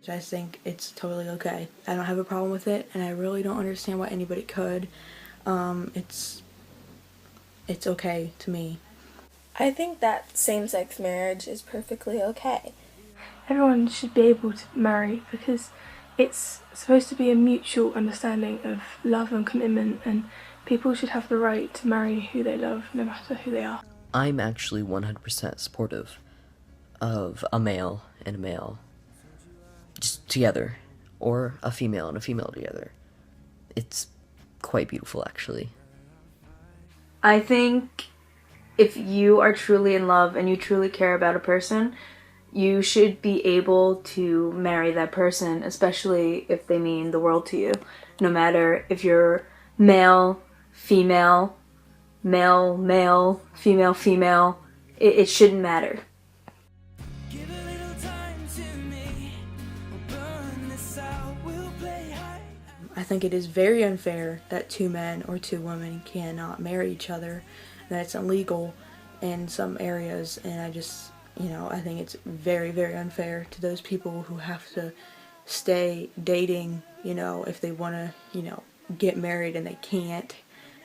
I think it's totally okay. I don't have a problem with it, and I really don't understand why anybody could. It's okay to me. I think that same-sex marriage is perfectly okay. Everyone should be able to marry because it's supposed to be a mutual understanding of love and commitment, and people should have the right to marry who they love no matter who they are. I'm actually 100% supportive of a male and a male just together, or a female and a female together. It's quite beautiful, actually. I think if you are truly in love and you truly care about a person, you should be able to marry that person, especially if they mean the world to you. No matter if you're male, female, male, male, female, female, it shouldn't matter. I think it is very unfair that two men or two women cannot marry each other, that it's illegal in some areas, and I think it's very, very unfair to those people who have to stay dating, if they want to, get married and they can't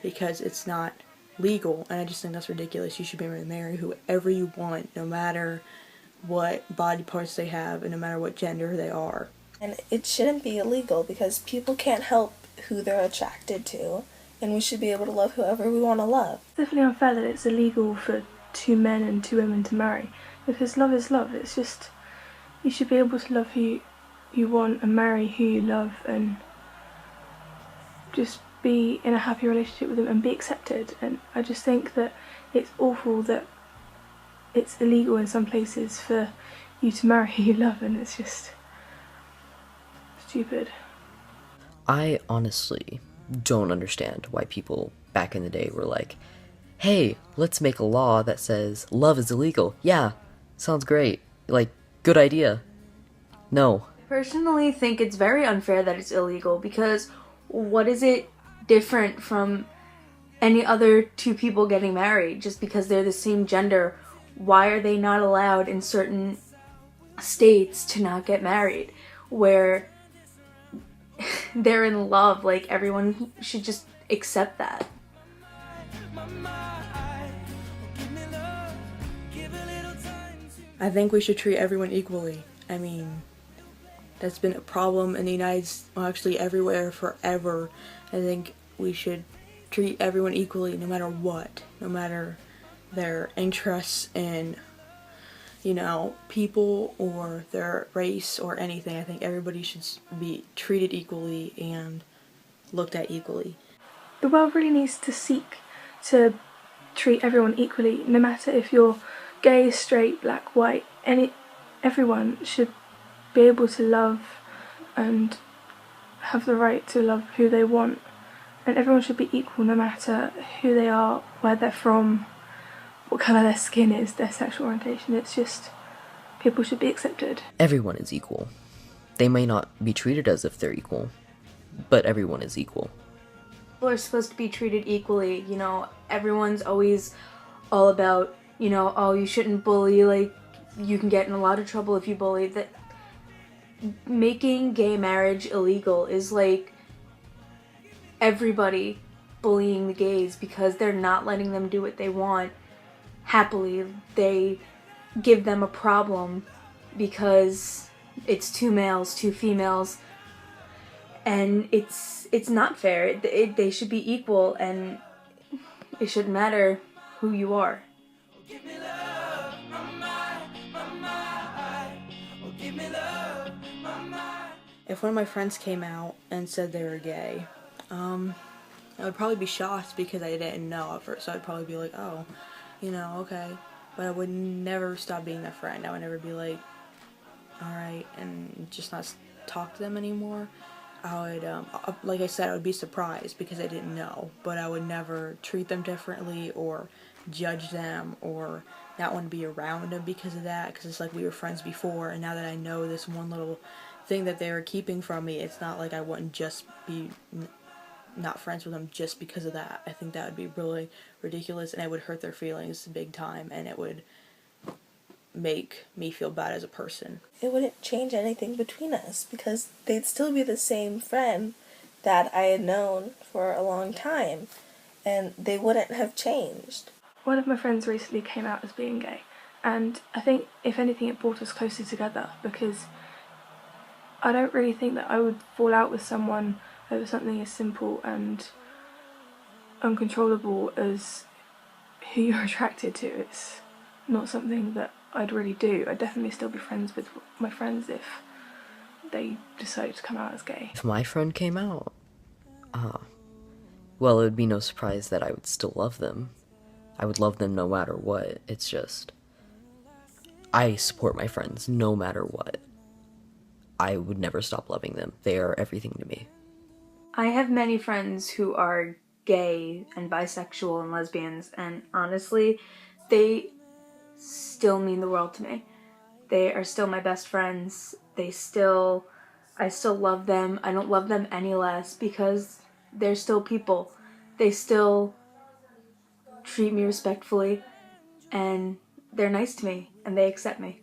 because it's not legal, and I just think that's ridiculous. You should be able to marry whoever you want, no matter what body parts they have and no matter what gender they are. And it shouldn't be illegal because people can't help who they're attracted to, and we should be able to love whoever we want to love. It's definitely unfair that it's illegal for two men and two women to marry because love is love. It's just, you should be able to love who you want and marry who you love and just be in a happy relationship with them and be accepted. And I just think that it's awful that it's illegal in some places for you to marry who you love, and it's just stupid. I honestly don't understand why people back in the day were like, hey, let's make a law that says love is illegal. Yeah, sounds great. Like, good idea. No. I personally think it's very unfair that it's illegal because what is it different from any other two people getting married just because they're the same gender? Why are they not allowed in certain states to not get married where they're in love? Like, everyone should just accept that. I think we should treat everyone equally. I mean, that's been a problem in the United States, well, actually everywhere forever. I think we should treat everyone equally no matter what, no matter their interests in, people or their race or anything. I think everybody should be treated equally and looked at equally. The world really needs to seek to treat everyone equally, no matter if you're gay, straight, black, white. Everyone should be able to love and have the right to love who they want, and everyone should be equal no matter who they are, where they're from, what colour their skin is, their sexual orientation. It's just, people should be accepted. Everyone is equal. They may not be treated as if they're equal, but everyone is equal. People are supposed to be treated equally. Everyone's always all about, oh, you shouldn't bully, like, you can get in a lot of trouble if you bully. That making gay marriage illegal is like everybody bullying the gays because they're not letting them do what they want happily. They give them a problem because it's two males, two females, and it's not fair. They should be equal, and it shouldn't matter who you are. If one of my friends came out and said they were gay, I would probably be shocked because I didn't know at first. So I'd probably be like, oh, okay. But I would never stop being their friend. I would never be like, alright, and just not talk to them anymore. I would, like I said, I would be surprised because I didn't know. But I would never treat them differently or judge them or not want to be around them because of that. Because it's like we were friends before, and now that I know this one little thing that they were keeping from me, it's not like I wouldn't just be not friends with them just because of that. I think that would be really ridiculous, and it would hurt their feelings big time, and it would make me feel bad as a person. It wouldn't change anything between us because they'd still be the same friend that I had known for a long time, and they wouldn't have changed. One of my friends recently came out as being gay, and I think, if anything, it brought us closer together, because I don't really think that I would fall out with someone over something as simple and uncontrollable as who you're attracted to. It's not something that I'd really do. I'd definitely still be friends with my friends if they decided to come out as gay. If my friend came out, well, it would be no surprise that I would still love them. I would love them no matter what. It's just, I support my friends no matter what. I would never stop loving them. They are everything to me. I have many friends who are gay and bisexual and lesbians, and honestly, they still mean the world to me. They are still my best friends. I still love them. I don't love them any less because they're still people. They still treat me respectfully, and they're nice to me, and they accept me.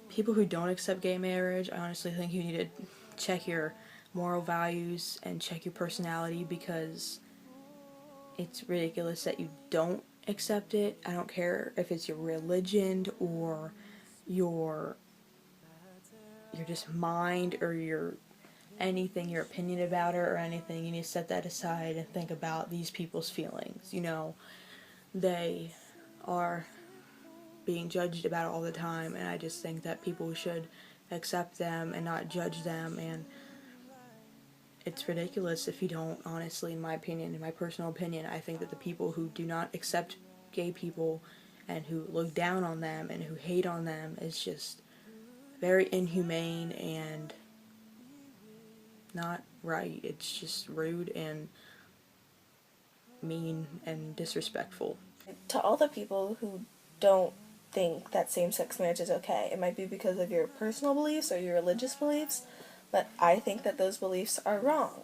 People who don't accept gay marriage, I honestly think you need to check your moral values and check your personality, because it's ridiculous that you don't accept it. I don't care if it's your religion or your just mind or your anything, your opinion about it or anything. You need to set that aside and think about these people's feelings. You know, they are being judged about it all the time, and I just think that people should accept them and not judge them. And it's ridiculous if you don't, honestly, in my opinion, in my personal opinion. I think that the people who do not accept gay people and who look down on them and who hate on them is just very inhumane and not right. It's just rude and mean and disrespectful. To all the people who don't think that same-sex marriage is okay, it might be because of your personal beliefs or your religious beliefs, but I think that those beliefs are wrong.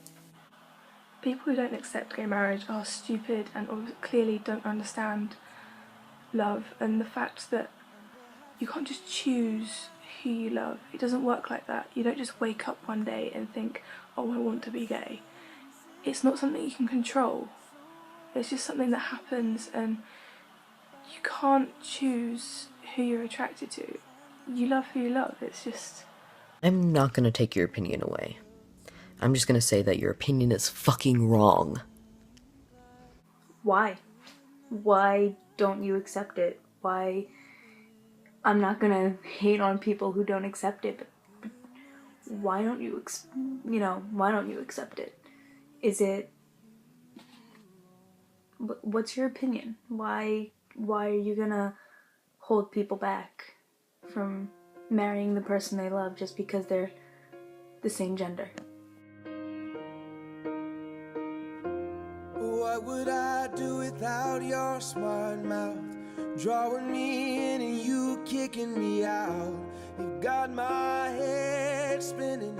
People who don't accept gay marriage are stupid and clearly don't understand love and the fact that you can't just choose who you love. It doesn't work like that. You don't just wake up one day and think, oh, I want to be gay. It's not something you can control. It's just something that happens, and you can't choose who you're attracted to. You love who you love. It's just... I'm not gonna take your opinion away. I'm just gonna say that your opinion is fucking wrong. Why? Why don't you accept it? Why? I'm not gonna hate on people who don't accept it, but why don't you, why don't you accept it? Is it... What's your opinion? Why are you gonna hold people back from marrying the person they love just because they're the same gender? What would I do without your smart mouth? Drawing me in and you kicking me out. You've got my head spinning.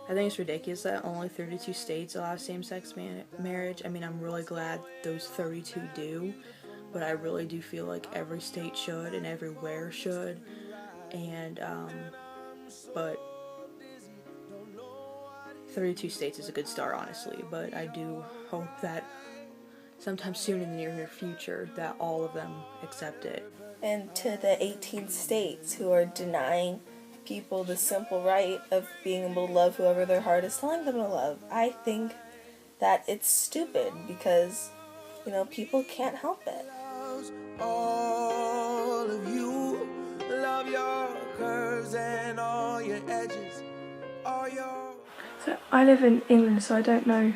I think it's ridiculous that only 32 states allow same-sex marriage. I mean, I'm really glad those 32 do, but I really do feel like every state should and everywhere should. And, but 32 states is a good start, honestly, but I do hope that sometime soon in the near future that all of them accept it. And to the 18 states who are denying people the simple right of being able to love whoever their heart is telling them to love, I think that it's stupid because, people can't help it. All of you love your curves and all your edges, all your... So I live in England, so I don't know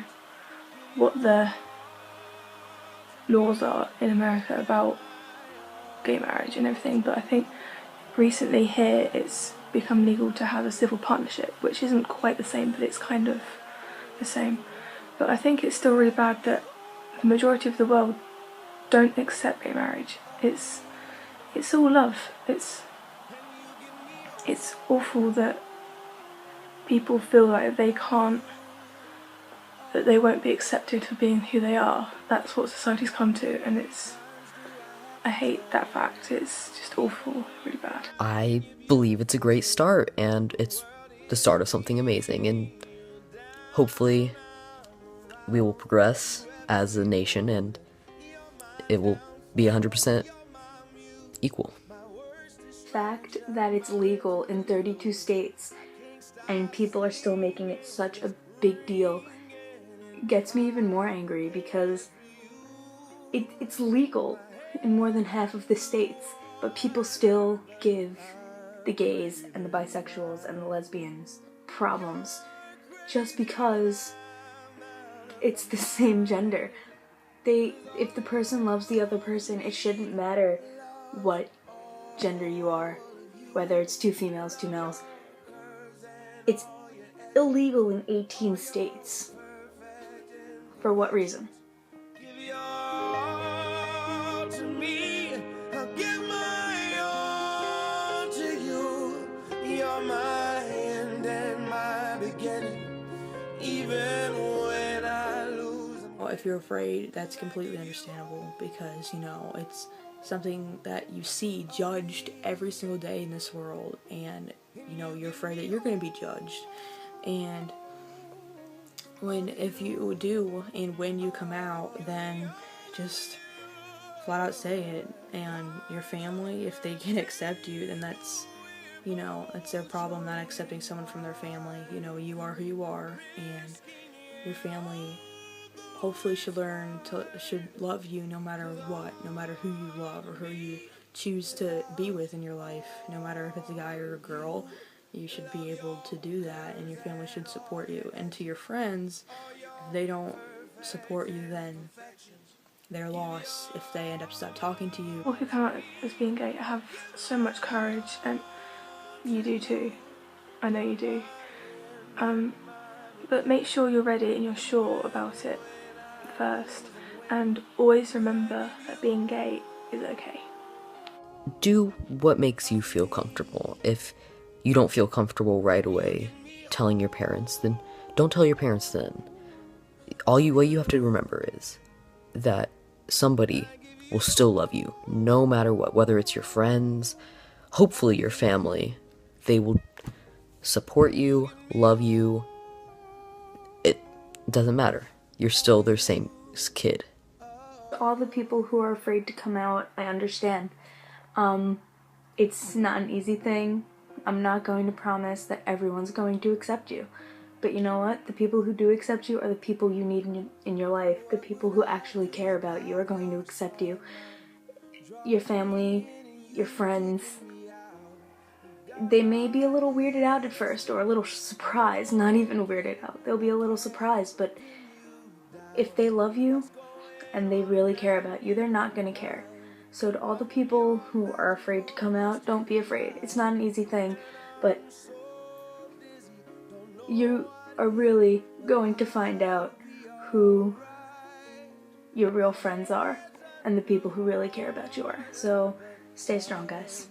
what the laws are in America about gay marriage and everything, but I think recently here it's become legal to have a civil partnership, which isn't quite the same, but it's kind of the same. But I think it's still really bad that the majority of the world don't accept gay marriage. It's all love. It's awful that people feel like they can't that they won't be accepted for being who they are. That's what society's come to, and I hate that fact. It's just awful, really bad. I believe it's a great start, and it's the start of something amazing, and hopefully we will progress as a nation and it will be 100% equal. Fact that it's legal in 32 states and people are still making it such a big deal gets me even more angry, because it's legal in more than half of the states, but people still give the gays and the bisexuals and the lesbians problems just because it's the same gender. If the person loves the other person, it shouldn't matter what gender you are, whether it's 2 females, 2 males. It's illegal in 18 states. For what reason? Give your all to me. I'll give my all to you. You're my end and my beginning. Even when I lose. Well, if you're afraid, that's completely understandable, because, you know, it's something that you see judged every single day in this world, and, you know, you're afraid that you're going to be judged. And if you do, and when you come out, then just flat out say it. And your family, if they can accept you, then that's, you know, that's their problem, not accepting someone from their family. You know, you are who you are, and your family hopefully should love you no matter what, no matter who you love or who you choose to be with in your life, no matter if it's a guy or a girl. You should be able to do that, and your family should support you. And to your friends, if they don't support you, then their loss if they end up stop talking to you. People who come out as being gay have so much courage, and you do too. I know you do. But make sure you're ready and you're sure about it first, and always remember that being gay is okay. Do what makes you feel comfortable. If you don't feel comfortable right away telling your parents, then don't tell your parents then. What you have to remember is that somebody will still love you no matter what, whether it's your friends, hopefully your family. They will support you, love you. It doesn't matter. You're still their same kid. All the people who are afraid to come out, I understand. It's not an easy thing. I'm not going to promise that everyone's going to accept you. But you know what? The people who do accept you are the people you need in your life. The people who actually care about you are going to accept you. Your family, your friends, they may be a little weirded out at first, or a little surprised, not even weirded out. They'll be a little surprised, but if they love you and they really care about you, they're not going to care. So to all the people who are afraid to come out, don't be afraid. It's not an easy thing, but you are really going to find out who your real friends are and the people who really care about you are. So stay strong, guys.